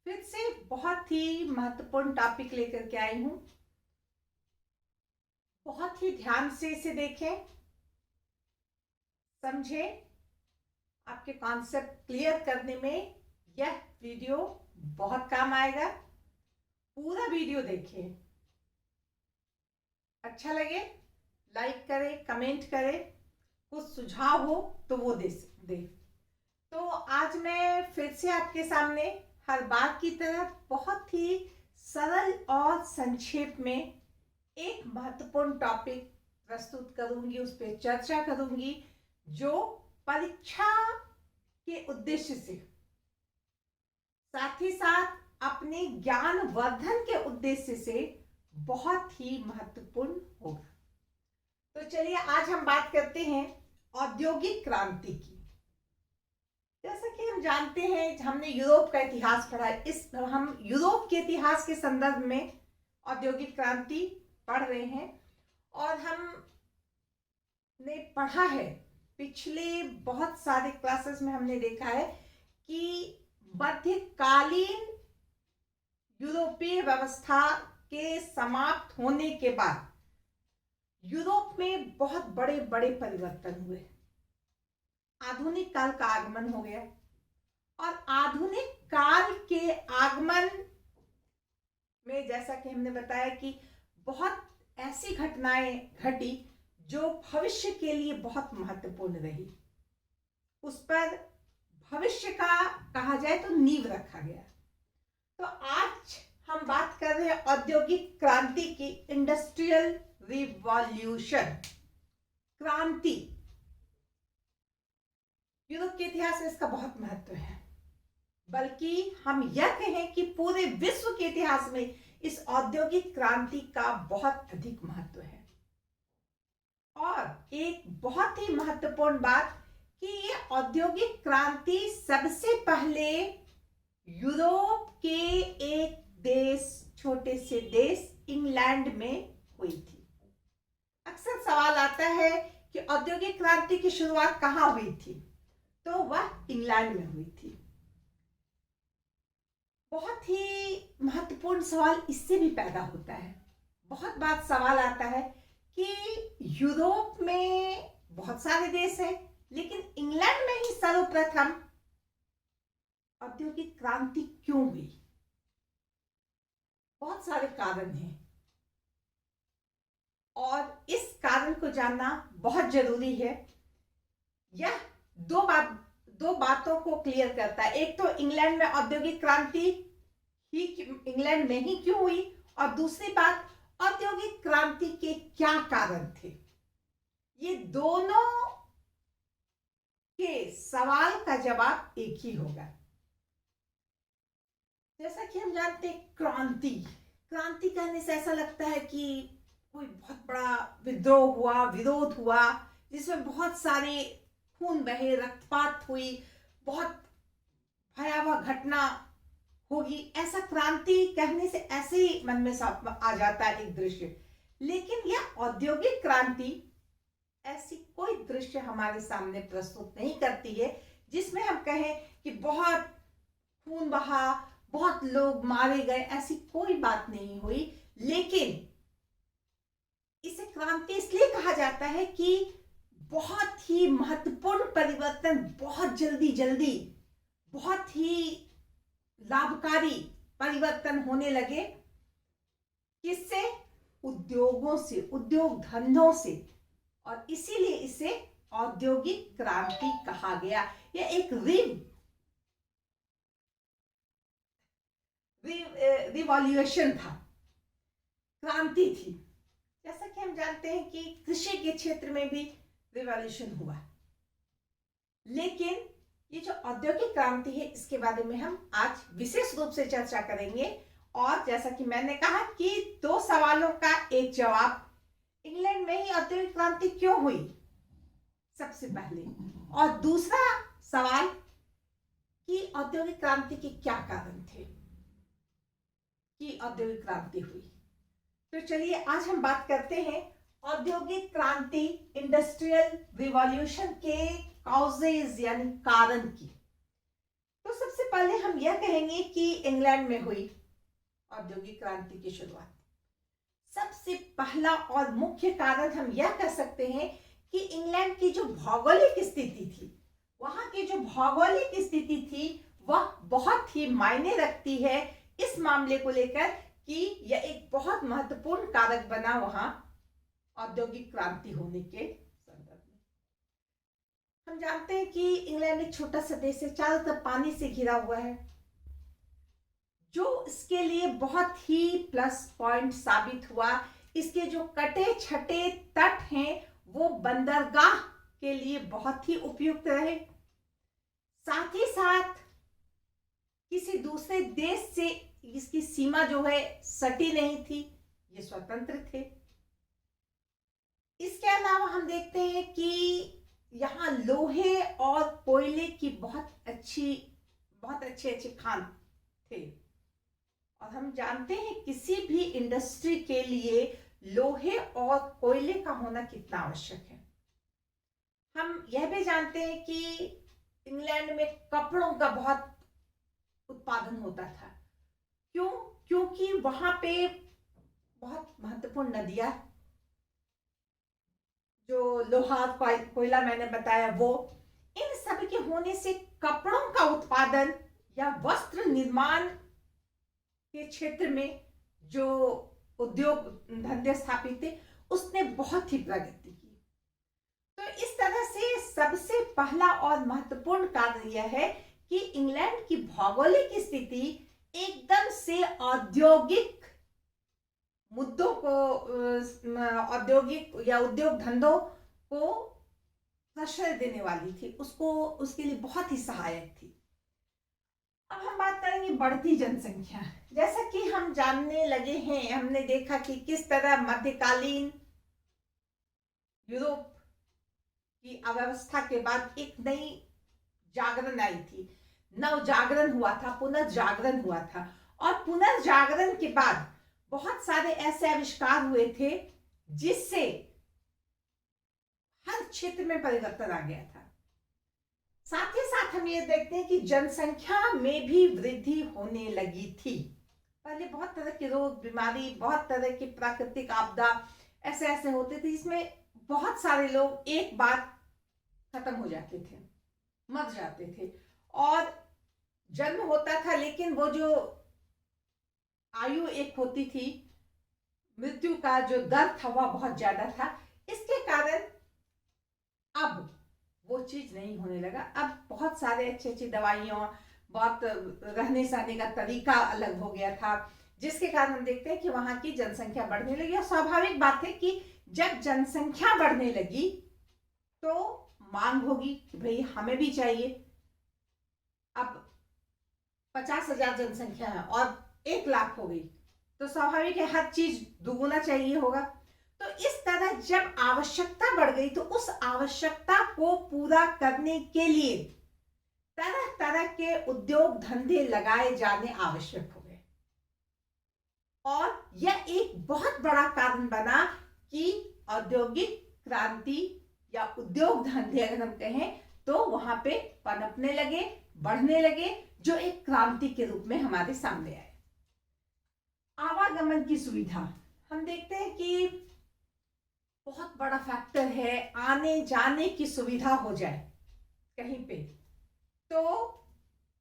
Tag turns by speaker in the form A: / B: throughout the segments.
A: फिर से बहुत ही महत्वपूर्ण टॉपिक लेकर के आई हूं। बहुत ही ध्यान से इसे देखें, समझें। आपके कॉन्सेप्ट क्लियर करने में यह वीडियो बहुत काम आएगा। पूरा वीडियो देखें, अच्छा लगे लाइक करें, कमेंट करें, कुछ सुझाव हो तो वो दे। तो आज मैं फिर से आपके सामने हर बार की तरह बहुत ही सरल और संक्षेप में एक महत्वपूर्ण टॉपिक प्रस्तुत करूंगी, उस पर चर्चा करूंगी जो परीक्षा के उद्देश्य से, साथ ही साथ अपने ज्ञान वर्धन के उद्देश्य से बहुत ही महत्वपूर्ण होगा। तो चलिए आज हम बात करते हैं औद्योगिक क्रांति की। जैसा कि हम जानते हैं, हमने यूरोप का इतिहास पढ़ा है। हम यूरोप के इतिहास के संदर्भ में औद्योगिक क्रांति पढ़ रहे हैं और हमने पढ़ा है, पिछले बहुत सारे क्लासेस में हमने देखा है कि मध्यकालीन यूरोपीय व्यवस्था के समाप्त होने के बाद यूरोप में बहुत बड़े बड़े परिवर्तन हुए। आधुनिक काल का आगमन हो गया और आधुनिक काल के आगमन में जैसा कि हमने बताया कि बहुत ऐसी घटनाएं घटी जो भविष्य के लिए बहुत महत्वपूर्ण रही। उस पर भविष्य का कहा जाए तो नींव रखा गया। तो आज हम बात कर रहे हैं औद्योगिक क्रांति की, इंडस्ट्रियल रिवॉल्यूशन, क्रांति। यूरोप के इतिहास में इसका बहुत महत्व है, बल्कि हम यह कहें कि पूरे विश्व के इतिहास में इस औद्योगिक क्रांति का बहुत अधिक महत्व है। और एक बहुत ही महत्वपूर्ण बात कि ये औद्योगिक क्रांति सबसे पहले यूरोप के एक देश, छोटे से देश इंग्लैंड में हुई थी। अक्सर सवाल आता है कि औद्योगिक क्रांति की शुरुआत कहाँ हुई थी, तो वह इंग्लैंड में हुई थी। बहुत ही महत्वपूर्ण सवाल इससे भी पैदा होता है। बहुत बार सवाल आता है कि यूरोप में बहुत सारे देश हैं, लेकिन इंग्लैंड में ही सर्वप्रथम औद्योगिक क्रांति क्यों हुई? बहुत सारे कारण हैं और इस कारण को जानना बहुत जरूरी है। यह दो बातों को क्लियर करता है। एक तो इंग्लैंड में औद्योगिक क्रांति ही इंग्लैंड में ही क्यों हुई, और दूसरी बात औद्योगिक क्रांति के क्या कारण थे। ये दोनों के सवाल का जवाब एक ही होगा। जैसा कि हम जानते हैं, क्रांति कहने से ऐसा लगता है कि कोई बहुत बड़ा विद्रोह हुआ, विरोध हुआ, जिसमें बहुत सारे खून बहे, रक्तपात हुई, बहुत भयावह घटना होगी। ऐसा क्रांति कहने से ऐसे ही मन में आ जाता है एक दृश्य। लेकिन यह औद्योगिक क्रांति ऐसी कोई दृश्य हमारे सामने प्रस्तुत नहीं करती है जिसमें हम कहें कि बहुत खून बहा, बहुत लोग मारे गए। ऐसी कोई बात नहीं हुई। लेकिन इसे क्रांति इसलिए कहा जाता है कि बहुत ही महत्वपूर्ण परिवर्तन बहुत जल्दी बहुत ही लाभकारी परिवर्तन होने लगे। किससे? उद्योगों से, उद्योग धंधों से। और इसीलिए इसे औद्योगिक क्रांति कहा गया। यह एक रिवॉल्यूशन था, क्रांति थी। जैसा कि हम जानते हैं कि कृषि के क्षेत्र में भी रिवॉल्यूशन हुआ। लेकिन ये जो औद्योगिक क्रांति है, इसके बारे में हम आज विशेष रूप से चर्चा करेंगे। और जैसा कि मैंने कहा कि दो सवालों का एक जवाब, इंग्लैंड में ही औद्योगिक क्रांति क्यों हुई सबसे पहले, और दूसरा सवाल कि औद्योगिक क्रांति के क्या कारण थे कि औद्योगिक क्रांति हुई। तो चलिए आज हम बात करते हैं औद्योगिक क्रांति, इंडस्ट्रियल रिवॉल्यूशन के कॉजेज यानी कारण की। तो सबसे सबसे पहले हम यह कहेंगे कि इंग्लैंड में हुई औद्योगिक क्रांति की शुरुआत। सबसे पहला और मुख्य कारण हम यह कह सकते हैं कि इंग्लैंड की जो भौगोलिक स्थिति थी, वहां की जो भौगोलिक स्थिति थी वह बहुत ही मायने रखती है इस मामले को लेकर कि यह एक बहुत महत्वपूर्ण कारक बना वहां औद्योगिक क्रांति होने के संदर्भ में। हम जानते हैं कि इंग्लैंड एक छोटा सा देश है, चारों तरफ पानी से घिरा हुआ है, जो इसके लिए बहुत ही प्लस पॉइंट साबित हुआ। इसके जो कटे छटे तट हैं वो बंदरगाह के लिए बहुत ही उपयुक्त रहे। साथ ही साथ किसी दूसरे देश से इसकी सीमा जो है सटी नहीं थी, ये स्वतंत्र थे। इसके अलावा हम देखते हैं कि यहाँ लोहे और कोयले की बहुत अच्छे खान थे। और हम जानते हैं किसी भी इंडस्ट्री के लिए लोहे और कोयले का होना कितना आवश्यक है। हम यह भी जानते हैं कि इंग्लैंड में कपड़ों का बहुत उत्पादन होता था। क्यों? क्योंकि वहां पे बहुत महत्वपूर्ण नदियां, जो लोहा कोयला मैंने बताया, वो इन सब के होने से कपड़ों का उत्पादन या वस्त्र निर्माण के क्षेत्र में जो उद्योग धंधे स्थापित थे उसने बहुत ही प्रगति की। तो इस तरह से सबसे पहला और महत्वपूर्ण कारण यह है कि इंग्लैंड की भौगोलिक स्थिति एकदम से औद्योगिक मुद्दों को, औद्योगिक या उद्योग धंधों को प्रश्रय देने वाली थी, उसके लिए बहुत ही सहायक थी। अब हम बात करेंगे बढ़ती जनसंख्या। जैसा कि हम जानने लगे हैं, हमने देखा कि किस तरह मध्यकालीन यूरोप की अव्यवस्था के बाद एक नई जागरण आई थी, नव जागरण हुआ था, पुनर्जागरण हुआ था। और पुनर्जागरण के बाद बहुत सारे ऐसे आविष्कार हुए थे जिससे हर क्षेत्र में परिवर्तन आ गया था। साथ ही साथ हम ये देखते हैं कि जनसंख्या में भी वृद्धि होने लगी थी। पहले बहुत तरह के रोग, बीमारी, बहुत तरह की प्राकृतिक आपदा ऐसे होते थे, इसमें बहुत सारे लोग एक बार खत्म हो जाते थे, मर जाते थे। और जन्म होता था लेकिन वो जो आयु एक होती थी, मृत्यु का जो दर था वह बहुत ज्यादा था। इसके कारण अब वो चीज नहीं होने लगा। अब बहुत सारे अच्छी दवाइयों, बहुत रहने सहने का तरीका अलग हो गया था, जिसके कारण हम देखते हैं कि वहां की जनसंख्या बढ़ने लगी। और स्वाभाविक बात है कि जब जनसंख्या बढ़ने लगी तो मांग होगी कि भाई हमें भी चाहिए। अब 50,000 जनसंख्या है और 1 लाख हो गई तो स्वाभाविक है हर चीज दुगुना चाहिए होगा। तो इस तरह जब आवश्यकता बढ़ गई तो उस आवश्यकता को पूरा करने के लिए तरह तरह के उद्योग धंधे लगाए जाने आवश्यक हो गए। और यह एक बहुत बड़ा कारण बना कि औद्योगिक क्रांति या उद्योग धंधे अगर हम कहें तो वहां पे पनपने लगे, बढ़ने लगे, जो एक क्रांति के रूप में हमारे सामने आए। आवागमन की सुविधा हम देखते हैं कि बहुत बड़ा फैक्टर है। आने जाने की सुविधा हो जाए कहीं पे तो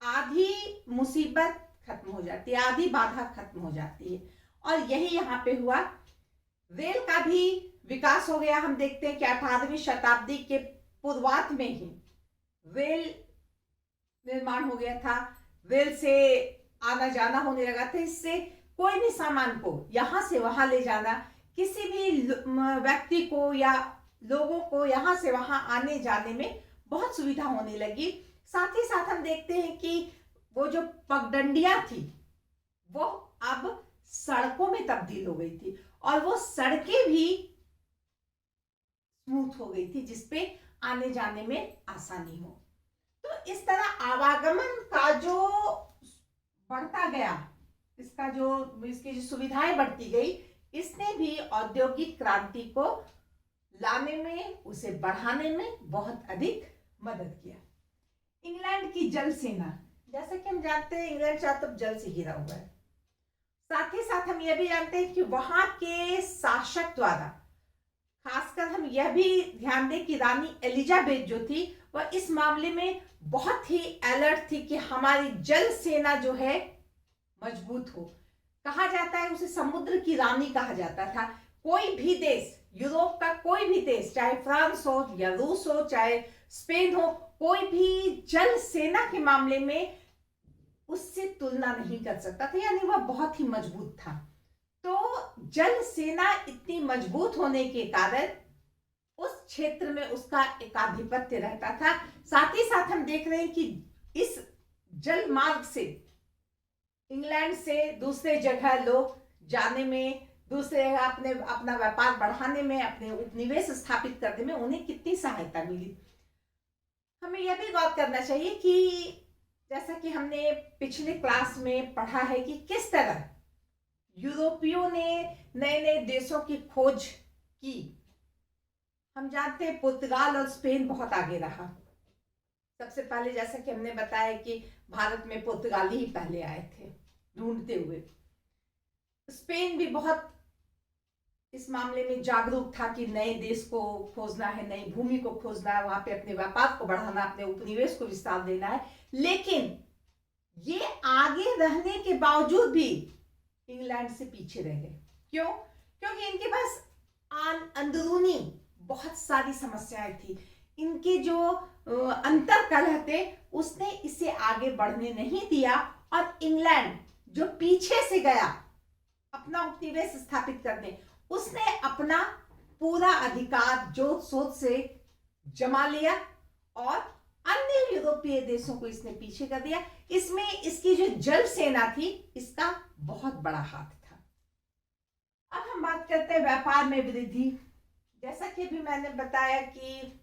A: आधी मुसीबत खत्म हो जाती है, आधी बाधा खत्म हो जाती है। और यही यहाँ पे हुआ। रेल का भी विकास हो गया। हम देखते हैं कि 18वीं शताब्दी के पूर्वार्ध में ही रेल निर्माण हो गया था। रेल से आना जाना होने लगा था। इससे कोई भी सामान को यहां से वहां ले जाना, किसी भी व्यक्ति को या लोगों को यहां से वहां आने जाने में बहुत सुविधा होने लगी। साथ ही साथ हम देखते हैं कि वो जो पगडंडियां थी वो अब सड़कों में तब्दील हो गई थी और वो सड़कें भी स्मूथ हो गई थी जिसपे आने जाने में आसानी हो। तो इस तरह आवागमन का जो बढ़ता गया, इसकी जो सुविधाएं बढ़ती गई, इसने भी औद्योगिक क्रांति को लाने में, उसे बढ़ाने में बहुत अधिक मदद किया। इंग्लैंड की जल सेना, जैसा कि हम जानते हैं इंग्लैंड चारों तरफ जल से घिरा हुआ है। साथ ही साथ हम यह भी जानते हैं कि वहां के शासक द्वारा, खासकर हम यह भी ध्यान दें कि रानी एलिजाबेथ जो थी वह इस मामले में बहुत ही अलर्ट थी कि हमारी जल सेना जो है मजबूत हो। कहा जाता है उसे समुद्र की रानी कहा जाता था। कोई भी देश, यूरोप का कोई भी देश, चाहे फ्रांस हो या रूस हो, चाहे स्पेन हो, कोई भी जल सेना के मामले में उससे तुलना नहीं कर सकता था, यानी वह बहुत ही मजबूत था। तो जल सेना इतनी मजबूत होने के कारण उस क्षेत्र में उसका एकाधिपत्य रहता था। साथ ही साथ हम देख रहे हैं कि इस जल मार्ग से इंग्लैंड से दूसरे जगह लोग जाने में, दूसरे अपने अपना व्यापार बढ़ाने में, अपने उपनिवेश स्थापित करने में उन्हें कितनी सहायता मिली। हमें यह भी गौर करना चाहिए कि जैसा कि हमने पिछले क्लास में पढ़ा है कि किस तरह यूरोपियों ने नए नए देशों की खोज की। हम जानते हैं पुर्तगाल और स्पेन बहुत आगे रहा। सबसे पहले जैसा कि हमने बताया कि भारत में पुर्तगाली ही पहले आए थे ढूंढते हुए। स्पेन भी बहुत इस मामले में जागरूक था कि नए देश को खोजना है, नई भूमि को खोजना है, वहां पे अपने व्यापार को बढ़ाना, अपने उपनिवेश को विस्तार देना है। लेकिन ये आगे रहने के बावजूद भी इंग्लैंड से पीछे रह गए। क्यों? क्योंकि इनके पास अंदरूनी बहुत सारी समस्याएं थी। इनके जो अंतर कलह थे उसने इसे आगे बढ़ने नहीं दिया, और इंग्लैंड जो पीछे से गया अपना उपनिवेश स्थापित करने, उसने अपना पूरा अधिकार जोत शोर से जमा लिया और अन्य यूरोपीय देशों को इसने पीछे कर दिया। इसमें इसकी जो जल सेना थी इसका बहुत बड़ा हाथ था। अब हम बात करते हैं व्यापार में वृद्धि। जैसा कि अभी मैंने बताया कि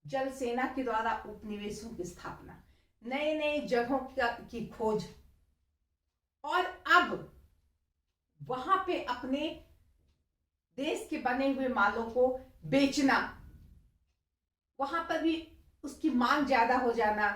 A: जल सेना के द्वारा उपनिवेशों की स्थापना, नए नए जगहों की खोज, और अब वहां पे अपने देश के बने हुए मालों को बेचना, वहां पर भी उसकी मांग ज्यादा हो जाना।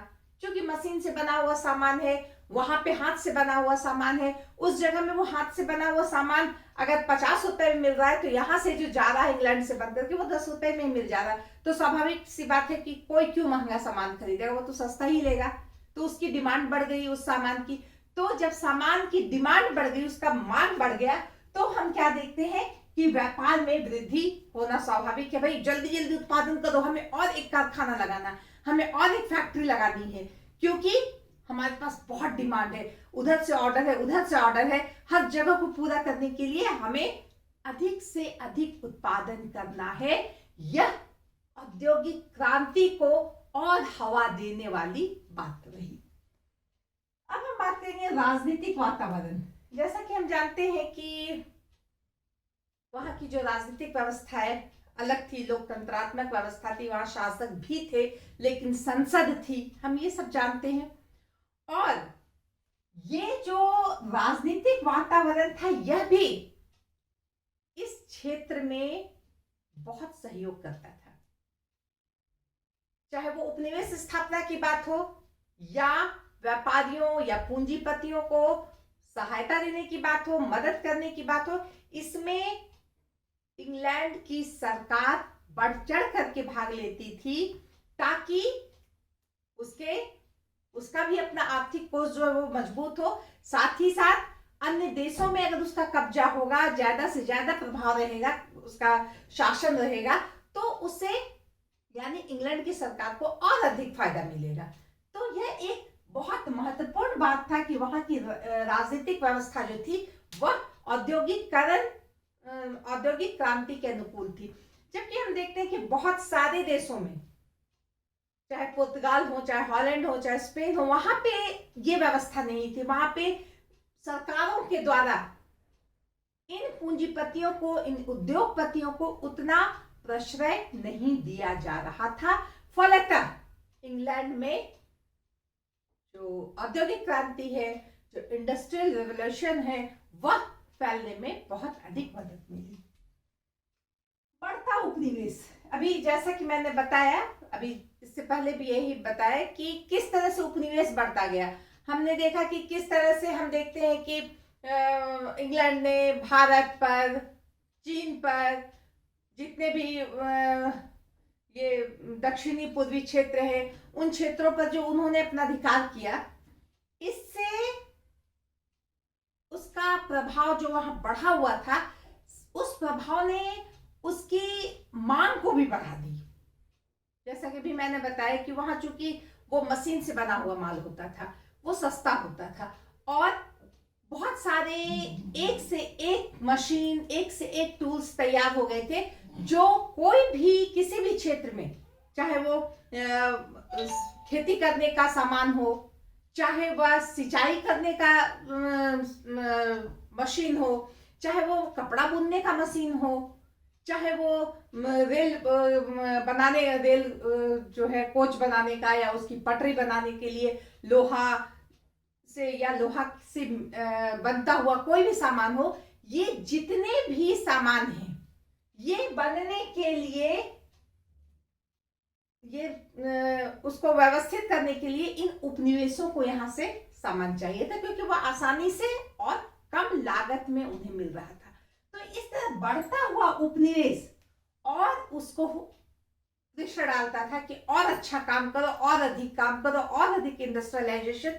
A: क्योंकि मशीन से बना हुआ सामान है, वहां पे हाथ से बना हुआ सामान है, उस जगह में वो हाथ से बना हुआ सामान अगर 50 रुपए में मिल रहा है तो यहां से जो जा रहा है इंग्लैंड से बनकर के वो 10 रुपए में मिल जा रहा है। तो स्वाभाविक सी बात है कि कोई क्यों महंगा सामान खरीदेगा, वो तो सस्ता ही लेगा। तो उसकी डिमांड बढ़ गई उस सामान की। तो जब सामान की डिमांड बढ़ गई, उसका मांग बढ़ गया, तो हम क्या देखते हैं कि व्यापार में वृद्धि होना स्वाभाविक है। भाई जल्दी जल्दी उत्पादन करो, हमें और एक कारखाना लगाना, हमें और एक फैक्ट्री लगानी है, क्योंकि हमारे पास बहुत डिमांड है, उधर से ऑर्डर है, उधर से ऑर्डर है। हर जगह को पूरा करने के लिए हमें अधिक से अधिक उत्पादन करना है। यह औद्योगिक क्रांति को और हवा देने वाली बात रही। अब हम बात करेंगे राजनीतिक वातावरण। जैसा कि हम जानते हैं कि वहां की जो राजनीतिक व्यवस्था है अलग थी, लोकतंत्रात्मक व्यवस्था थी, वहां शासक भी थे लेकिन संसद थी, हम ये सब जानते हैं। और ये जो राजनीतिक वातावरण था यह भी इस क्षेत्र में बहुत सहयोग करता था। चाहे वो उपनिवेश स्थापना की बात हो या व्यापारियों या पूंजीपतियों को सहायता देने की बात हो, मदद करने की बात हो, इसमें इंग्लैंड की सरकार बढ़ चढ़ करके भाग लेती थी, ताकि उसका भी अपना आर्थिक कोष जो है वो मजबूत हो। साथ ही साथ अन्य देशों में अगर उसका कब्जा होगा, ज्यादा से ज्यादा प्रभाव रहेगा, उसका शासन रहेगा, तो उससे यानी इंग्लैंड की सरकार को और अधिक फायदा मिलेगा। तो यह एक बहुत महत्वपूर्ण बात था कि वहां की राजनीतिक व्यवस्था जो थी वह औद्योगिक क्रांति के अनुकूल थी। जबकि हम देखते हैं कि बहुत सारे देशों में, चाहे पुर्तगाल हो, चाहे हॉलैंड हो, चाहे स्पेन हो, वहां पे ये व्यवस्था नहीं थी। वहां पे सरकारों के द्वारा इन पूंजीपतियों को, इन उद्योगपतियों को उतना प्रश्रय नहीं दिया जा रहा था। फलतः इंग्लैंड में जो औद्योगिक क्रांति है, जो इंडस्ट्रियल रेवोल्यूशन है, वह फैलने में बहुत अधिक मदद मिली। बढ़ता उपनिवेश, अभी जैसा कि मैंने बताया, अभी इससे पहले भी यही बताया कि किस तरह से उपनिवेश बढ़ता गया। हमने देखा कि किस तरह से हम देखते हैं कि इंग्लैंड ने भारत पर, चीन पर, जितने भी ये दक्षिणी पूर्वी क्षेत्र है, उन क्षेत्रों पर जो उन्होंने अपना अधिकार किया, इससे उसका प्रभाव जो वहां बढ़ा हुआ था, उस प्रभाव ने उसकी मांग को भी बढ़ा दी। जैसा कि भी मैंने बताया कि वहां चूंकि वो मशीन से बना हुआ माल होता था, वो सस्ता होता था, और बहुत सारे एक से एक मशीन, एक से एक टूल्स तैयार हो गए थे, जो कोई भी किसी भी क्षेत्र में, चाहे वो खेती करने का सामान हो, चाहे वह सिंचाई करने का मशीन हो, चाहे वो कपड़ा बुनने का मशीन हो, चाहे वो रेल बनाने, रेल जो है कोच बनाने का, या उसकी पटरी बनाने के लिए लोहा से या लोहा से बनता हुआ कोई भी सामान हो, ये जितने भी सामान हैं, ये बनने के लिए, ये उसको व्यवस्थित करने के लिए इन उपनिवेशों को यहां से सामान चाहिए था, क्योंकि वह आसानी से और कम लागत में उन्हें मिल रहा था। तो इस तरह बढ़ता हुआ उपनिवेश और उसको प्रेशर डालता था कि और अच्छा काम करो, और अधिक काम करो, और अधिक इंडस्ट्रियलाइजेशन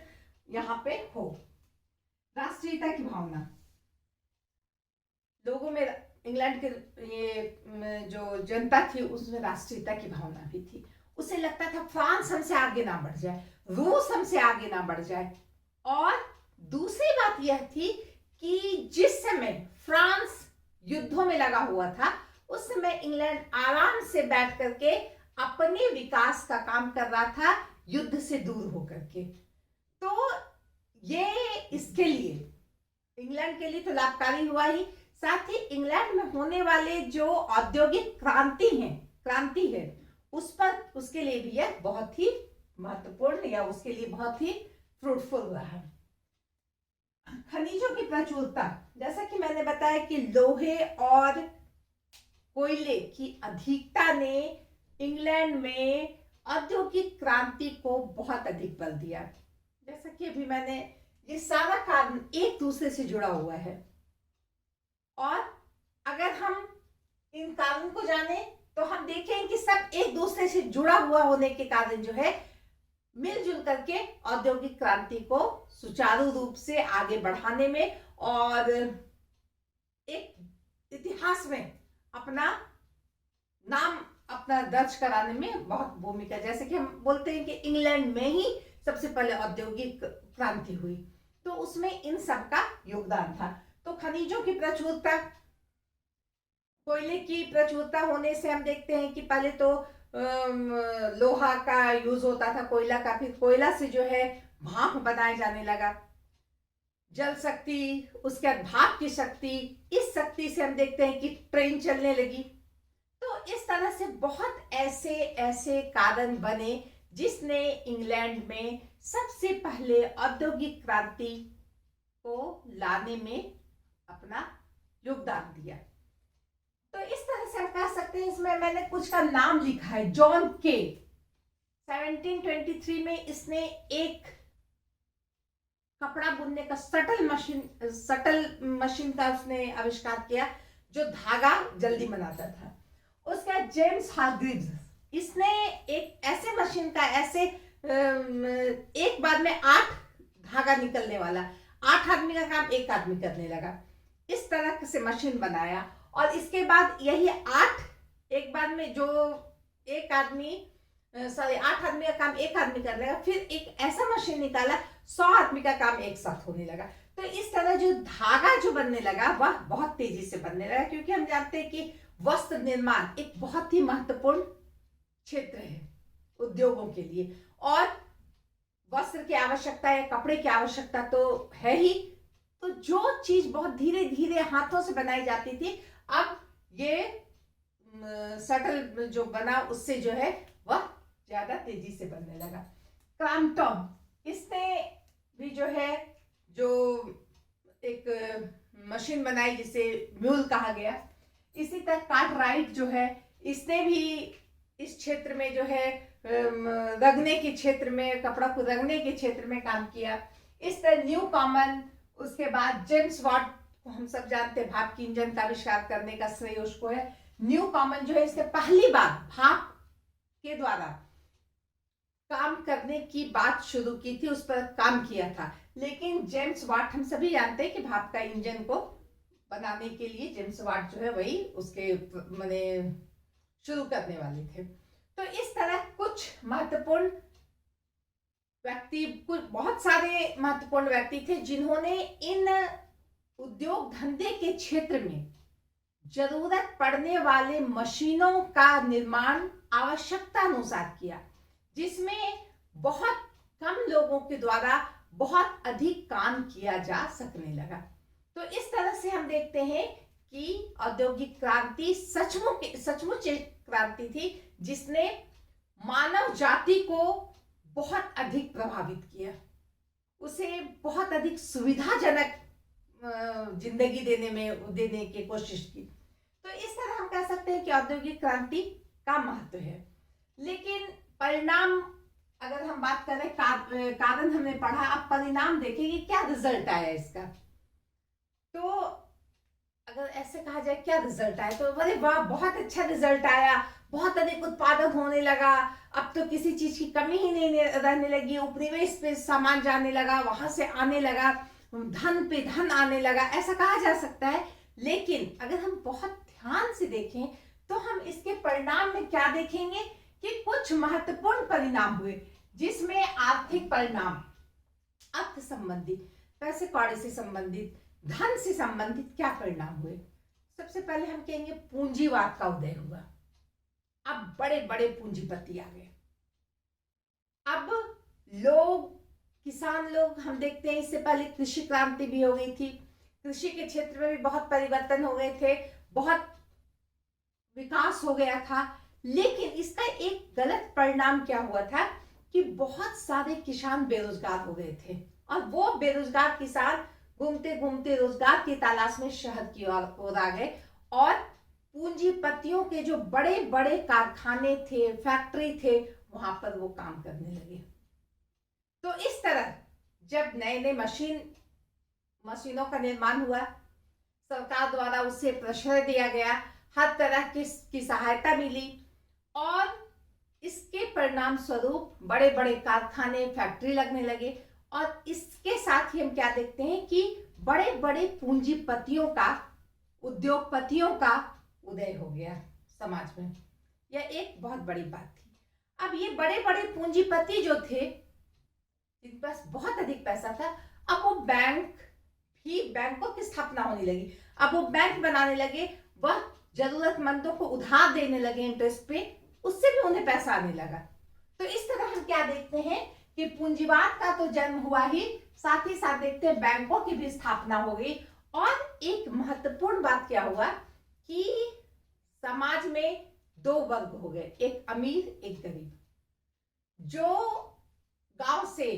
A: यहां पे हो। राष्ट्रीयता की भावना लोगों में, इंग्लैंड के ये जो जनता थी, उसमें राष्ट्रीयता की भावना भी थी। उसे लगता था फ्रांस हमसे आगे ना बढ़ जाए, रूस हमसे आगे ना बढ़ जाए। और दूसरी बात यह थी कि जिस समय फ्रांस युद्धों में लगा हुआ था, उस समय इंग्लैंड आराम से बैठ करके अपने विकास का काम कर रहा था, युद्ध से दूर होकर के। तो ये इसके लिए, इंग्लैंड के लिए तो लाभकारी हुआ ही, साथ ही इंग्लैंड में होने वाले जो औद्योगिक क्रांति है, उस पर, उसके लिए भी यह बहुत ही महत्वपूर्ण, या उसके लिए बहुत ही फ्रूटफुल रहा। खनिजों की प्रचुरता, जैसा कि मैंने बताया कि लोहे और कोयले की अधिकता ने इंग्लैंड में औद्योगिक क्रांति को बहुत अधिक बल दिया। जैसा कि अभी मैंने, ये सारा कारण एक दूसरे से जुड़ा हुआ है, और अगर हम इन कारण को जाने तो हम देखें कि सब एक दूसरे से जुड़ा हुआ होने के कारण जो है, मिलजुल करके औद्योगिक क्रांति को सुचारू रूप से आगे बढ़ाने में और एक इतिहास में अपना नाम अपना दर्ज कराने में बहुत भूमिका। जैसे कि हम बोलते हैं कि इंग्लैंड में ही सबसे पहले औद्योगिक क्रांति हुई, तो उसमें इन सब का योगदान था। तो खनिजों की प्रचुरता, कोयले की प्रचुरता होने से हम देखते हैं कि पहले तो लोहा का यूज होता था, कोयला का, फिर कोयला से जो है भाप बनाया जाने लगा, जल शक्ति, उसके बाद भाप की शक्ति, इस शक्ति से हम देखते हैं कि ट्रेन चलने लगी। तो इस तरह से बहुत ऐसे ऐसे कारण बने जिसने इंग्लैंड में सबसे पहले औद्योगिक क्रांति को लाने में अपना योगदान दिया। तो इस तरह से हम कह सकते हैं, इसमें मैंने कुछ का नाम लिखा है। जॉन के 1723 में इसने एक कपड़ा बुनने का सटल मशीन का उसने आविष्कार किया, जो धागा जल्दी बनाता था। उसके बाद जेम्स हार्ग्रीव्स, इसने एक ऐसे मशीन का, ऐसे एक बार में 8 धागा निकलने वाला, 8 आदमी का काम एक आदमी करने लगा, इस तरह से मशीन बनाया। और इसके बाद यही 8 एक बार में, जो एक आदमी, सॉरी 8 आदमी का काम एक आदमी कर लेगा, फिर एक ऐसा मशीन निकाला 100 आदमी का काम एक साथ होने लगा। तो इस तरह जो धागा जो बनने लगा, वह बहुत तेजी से बनने लगा, क्योंकि हम जानते हैं कि वस्त्र निर्माण एक बहुत ही महत्वपूर्ण क्षेत्र है उद्योगों के लिए, और वस्त्र की आवश्यकता या कपड़े की आवश्यकता तो है ही। तो जो चीज बहुत धीरे धीरे हाथों से बनाई जाती थी, अब ये सटल जो बना, उससे जो है वह ज्यादा तेजी से बनने लगा। क्रॉम्पटन, इसने भी जो है, जो एक मशीन बनाई जिसे म्यूल कहा गया। इसी तरह कार्टराइट जो है, इसने भी इस क्षेत्र में जो है रगने के क्षेत्र में, कपड़ा को रगने के क्षेत्र में काम किया। इस तरह न्यू कॉमन, उसके बाद जेम्स वाट को हम सब जानते हैं, भाप की इंजन का आविष्कार करने का श्रेय उसको है। न्यू कॉमन जो है, इसने पहली बार भाप के द्वारा काम करने की बात शुरू की थी, उस पर काम किया था। लेकिन जेम्स वाट, हम सभी जानते हैं कि भाप का इंजन को बनाने के लिए जेम्स वाट जो है वही उसके माने शुरू करने वाले थे। तो इस तरह कुछ महत्वपूर्ण व्यक्ति, कुछ बहुत सारे महत्वपूर्ण व्यक्ति थे जिन्होंने इन उद्योग धंधे के क्षेत्र में जरूरत पड़ने वाले मशीनों का निर्माण आवश्यकता अनुसार किया, जिसमें बहुत कम लोगों के द्वारा बहुत अधिक काम किया जा सकने लगा। तो इस तरह से हम देखते हैं कि औद्योगिक क्रांति सचमुच एक क्रांति थी जिसने मानव जाति को बहुत अधिक प्रभावित किया, उसे बहुत अधिक सुविधाजनक जिंदगी देने की कोशिश की। तो इस तरह हम कह सकते हैं कि औद्योगिक क्रांति का महत्व है। लेकिन परिणाम, अगर हम बात करें, कारण हमने पढ़ा, अब परिणाम देखेंगे क्या रिजल्ट आया इसका। तो अगर ऐसे कहा जाए क्या रिजल्ट आया, तो अरे वाह, बहुत अच्छा रिजल्ट आया, बहुत अधिक उत्पादन होने लगा, अब तो किसी चीज की कमी ही नहीं रहने लगी, उपनिवेश पे सामान जाने लगा, वहां से आने लगा, धन पे धन आने लगा, ऐसा कहा जा सकता है। लेकिन अगर हम बहुत ध्यान से देखें तो हम इसके परिणाम में क्या देखेंगे कि कुछ महत्वपूर्ण परिणाम हुए, जिसमें आर्थिक परिणाम, अर्थ संबंधित, पैसे कौड़ी से संबंधित, धन से संबंधित क्या परिणाम हुए। सबसे पहले हम कहेंगे पूंजीवाद का उदय हुआ। अब बड़े बड़े पूंजीपति आ गए। अब लोग, किसान लोग, हम देखते हैं इससे पहले कृषि क्रांति भी हो गई थी, कृषि के क्षेत्र में भी बहुत परिवर्तन हो गए थे, बहुत विकास हो गया था। लेकिन इसका एक गलत परिणाम क्या हुआ था कि बहुत सारे किसान बेरोजगार हो गए थे, और वो बेरोजगार किसान घूमते घूमते रोजगार की तलाश में शहर की ओर आ गए, और पूंजीपतियों के जो बड़े बड़े कारखाने थे, फैक्ट्री थे, वहां पर वो काम करने लगे। तो इस तरह जब नए नए मशीनों का निर्माण हुआ, सरकार द्वारा उसे प्रश्रय दिया गया, हर तरह की सहायता मिली, और इसके परिणाम स्वरूप बड़े बड़े कारखाने, फैक्ट्री लगने लगे। और इसके साथ ही हम क्या देखते हैं कि बड़े बड़े पूंजीपतियों का, उद्योगपतियों का उदय हो गया समाज में। यह एक बहुत बड़ी बात थी। अब ये बड़े बड़े पूंजीपति जो थे, जिनके पास बहुत अधिक पैसा था, अब वो बैंकों की स्थापना होने लगी। अब वो बैंक बनाने लगे, वह जरूरतमंदों को उधार देने लगे इंटरेस्ट पे, उससे भी उन्हें पैसा आने लगा। तो इस तरह हम क्या देखते हैं कि पूंजीवाद का तो जन्म हुआ ही, साथ ही साथ देखते हैं बैंकों की भी स्थापना हो गई। और एक महत्वपूर्ण बात क्या हुआ कि समाज में दो वर्ग हो गए, एक अमीर, एक गरीब। जो गांव से,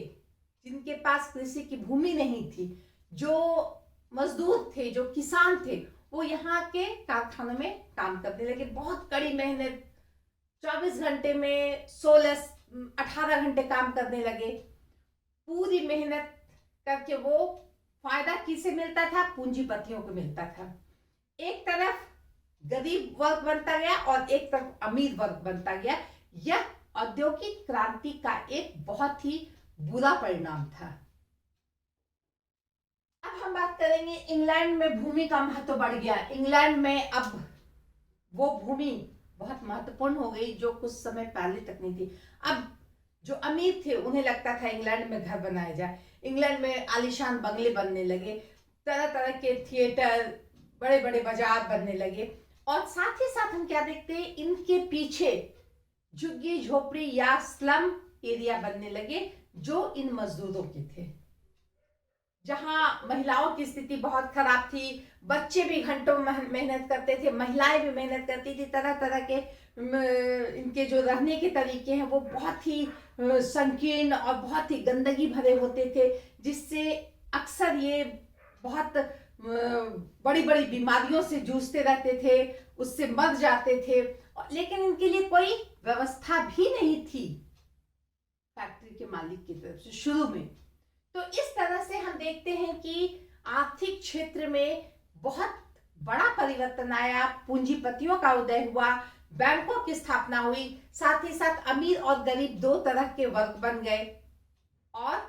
A: जिनके पास कृषि की भूमि नहीं थी, जो मजदूर थे, जो किसान थे, वो यहाँ के कारखानों में काम करने लगे। बहुत कड़ी मेहनत, 24 घंटे में 18 घंटे काम करने लगे। पूरी मेहनत करके वो फायदा किसे मिलता था? पूंजीपतियों को मिलता था। एक तरफ गरीब वर्ग बनता गया और एक तरफ अमीर वर्ग बनता गया। यह औद्योगिक क्रांति का एक बहुत ही बुरा परिणाम था। अब हम बात करेंगे, इंग्लैंड में भूमि का महत्व बढ़ गया। इंग्लैंड में अब वो भूमि बहुत महत्वपूर्ण हो गई जो कुछ समय पहले तक नहीं थी। अब जो अमीर थे उन्हें लगता था इंग्लैंड में घर बनाया जाए, इंग्लैंड में आलीशान बंगले बनने लगे, तरह तरह के थिएटर, बड़े बड़े बाजार बनने लगे। और साथ ही साथ हम क्या देखते हैं, इनके पीछे झुग्गी झोपड़ी या स्लम एरिया बनने लगे जो इन मजदूरों के थे, जहां महिलाओं की स्थिति बहुत खराब थी। बच्चे भी घंटों मेहनत करते थे, महिलाएं भी मेहनत करती थी। तरह तरह के इनके जो रहने के तरीके हैं वो बहुत ही संकीर्ण और बहुत ही गंदगी भरे होते थे, जिससे अक्सर ये बहुत बड़ी बड़ी बीमारियों से जूझते रहते थे, उससे मर जाते थे। लेकिन इनके लिए कोई व्यवस्था भी नहीं थी फैक्ट्री के मालिक की तरफ से शुरू में। तो इस तरह से हम देखते हैं कि आर्थिक क्षेत्र में बहुत बड़ा परिवर्तन आया, पूंजीपतियों का उदय हुआ, बैंकों की स्थापना हुई, साथ ही साथ अमीर और गरीब दो तरह के वर्ग बन गए और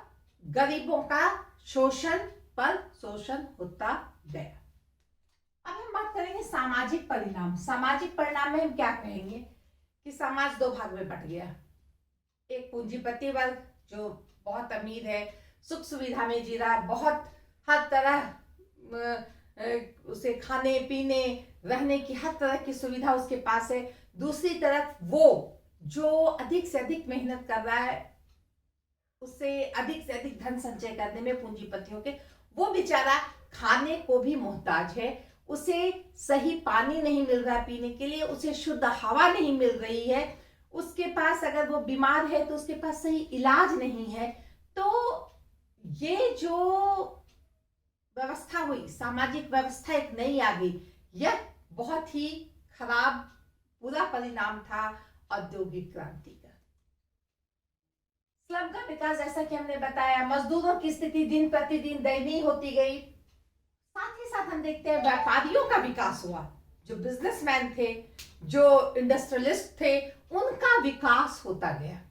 A: गरीबों का शोषण पर शोषण होता गया। अब हम बात करेंगे सामाजिक परिणाम। सामाजिक परिणाम में हम क्या कहेंगे कि समाज दो भाग में बट गया। एक पूंजीपति वर्ग जो बहुत अमीर है, सुख सुविधा में जी रहा, बहुत हर तरह उसे खाने पीने रहने की हर तरह की सुविधा उसके पास है। दूसरी तरफ वो जो अधिक से अधिक मेहनत कर रहा है, उससे अधिक धन संचय करने में पूंजीपतियों के, वो बेचारा खाने को भी मोहताज है, उसे सही पानी नहीं मिल रहा पीने के लिए, उसे शुद्ध हवा नहीं मिल रही है, उसके पास अगर वो बीमार है तो उसके पास सही इलाज नहीं है। तो ये जो व्यवस्था हुई, सामाजिक व्यवस्था एक नई आ गई, यह बहुत ही खराब बुरा परिणाम था औद्योगिक क्रांति का। स्लम का विकास, जैसा कि हमने बताया, मजदूरों की स्थिति दिन प्रतिदिन दयनीय होती गई। साथ ही साथ हम देखते हैं व्यापारियों का विकास हुआ, जो बिजनेसमैन थे, जो इंडस्ट्रियलिस्ट थे, उनका विकास होता गया।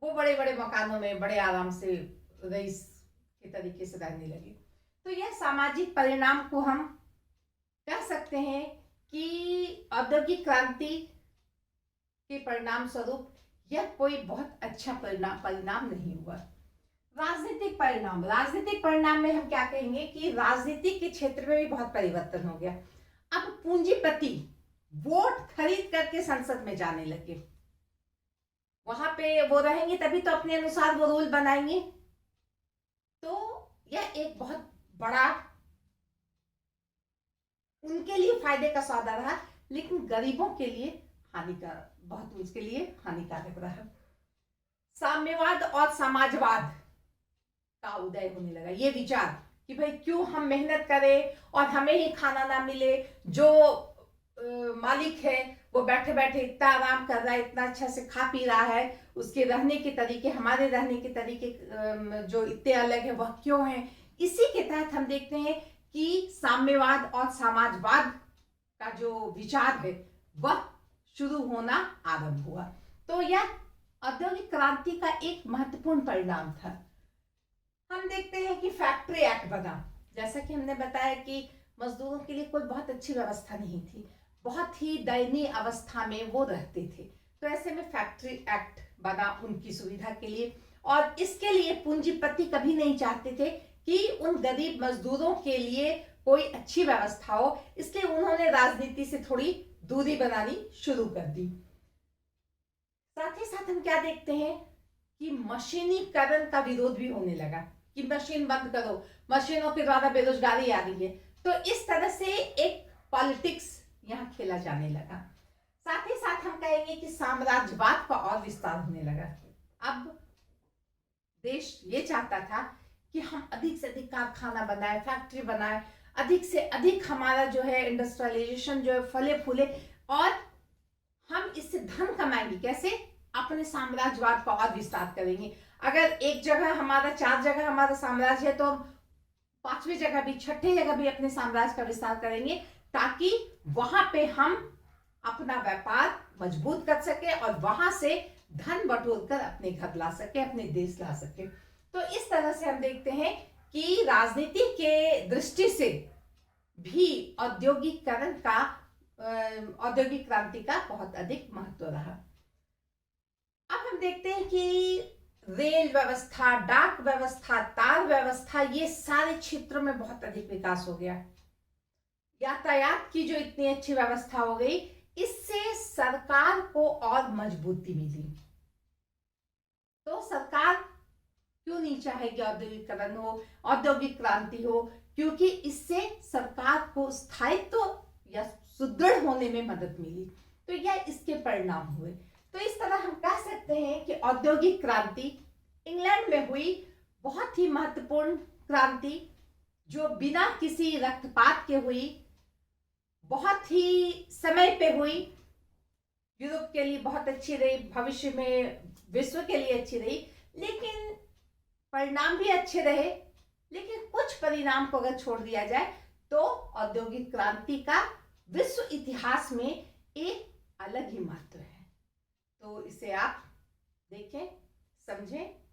A: वो बड़े बड़े मकानों में बड़े आराम से रईस के तरीके से रहने लगे। तो यह सामाजिक परिणाम को हम कह सकते हैं कि औद्योगिक क्रांति के परिणाम स्वरूप यह कोई बहुत अच्छा परिणाम नहीं हुआ। राजनीतिक परिणाम, राजनीतिक परिणाम में हम क्या कहेंगे कि राजनीति के क्षेत्र में भी बहुत परिवर्तन हो गया। अब पूंजीपति वोट खरीद करके संसद में जाने लगे, वहां पे वो रहेंगे तभी तो अपने अनुसार वो रूल बनाएंगे। तो यह एक बहुत बड़ा उनके लिए फायदे का सौदा रहा, लेकिन गरीबों के लिए हानिकारक, बहुत उसके लिए हानिकारक रहा। साम्यवाद और समाजवाद का उदय होने लगा। ये विचार कि भाई क्यों हम मेहनत करें और हमें ही खाना ना मिले, जो मालिक है वो बैठे बैठे इतना आराम कर रहा है, इतना अच्छा से खा पी रहा है, उसके रहने के तरीके हमारे रहने के तरीके जो इतने अलग है, वह क्यों है। इसी के तहत हम देखते हैं कि साम्यवाद और समाजवाद का जो विचार है वह शुरू होना आरंभ हुआ। तो यह औद्योगिक क्रांति का एक महत्वपूर्ण परिणाम था। हम देखते हैं कि फैक्ट्री एक्ट बना। जैसा कि हमने बताया कि मजदूरों के लिए कोई बहुत अच्छी व्यवस्था नहीं थी, बहुत ही दयनीय अवस्था में वो रहते थे। तो ऐसे में फैक्ट्री एक्ट बना उनकी सुविधा के लिए, और इसके लिए पूंजीपति कभी नहीं चाहते थे कि उन गरीब मजदूरों के लिए कोई अच्छी व्यवस्था हो, इसलिए उन्होंने राजनीति से थोड़ी दूरी बनानी शुरू कर दी। साथ ही साथ हम क्या देखते हैं कि मशीनीकरण का विरोध भी होने लगा कि मशीन बंद करो, मशीनों के द्वारा बेरोजगारी आ रही है। तो इस तरह से एक पॉलिटिक्स यहाँ खेला जाने लगा। साथ ही साथ हम कहेंगे कि साम्राज्यवाद का और विस्तार होने लगा। अब देश ये चाहता था कि हम अधिक से अधिक कारखाना बनाए, फैक्ट्री बनाए, अधिक से अधिक हमारा जो है इंडस्ट्रियलाइजेशन जो है फले फूले, और हम इससे धन कमाएंगे। कैसे? अपने साम्राज्यवाद का और विस्तार करेंगे। अगर एक जगह हमारा, 4 जगह हमारा साम्राज्य है, तो हम 5वीं जगह भी, 6ठे जगह भी अपने साम्राज्य का विस्तार करेंगे, ताकि वहां पे हम अपना व्यापार मजबूत कर सके और वहां से धन बटोर कर अपने घर ला सके, अपने देश ला सके। तो इस तरह से हम देखते हैं कि राजनीति के दृष्टि से भी औद्योगिकरण का, औद्योगिक क्रांति का बहुत अधिक महत्व रहा। अब हम देखते हैं कि रेल व्यवस्था, डाक व्यवस्था, तार व्यवस्था, ये सारे क्षेत्रों में बहुत अधिक विकास हो गया। यातायात की जो इतनी अच्छी व्यवस्था हो गई, इससे सरकार को और मजबूती मिली। तो सरकार क्यों नहीं चाहेगी औद्योगिकरण हो, औद्योगिक क्रांति हो? क्योंकि इससे सरकार को स्थायित्व या सुदृढ़ होने में मदद मिली। तो यह इसके परिणाम हुए। तो इस तरह हम कह सकते हैं कि औद्योगिक क्रांति इंग्लैंड में हुई, बहुत ही महत्वपूर्ण क्रांति, जो बिना किसी रक्तपात के हुई, बहुत ही समय पे हुई, यूरोप के लिए बहुत अच्छी रही, भविष्य में विश्व के लिए अच्छी रही, लेकिन परिणाम भी अच्छे रहे। लेकिन कुछ परिणाम को अगर छोड़ दिया जाए तो औद्योगिक क्रांति का विश्व इतिहास में एक अलग ही महत्व है। तो इसे आप देखें, समझें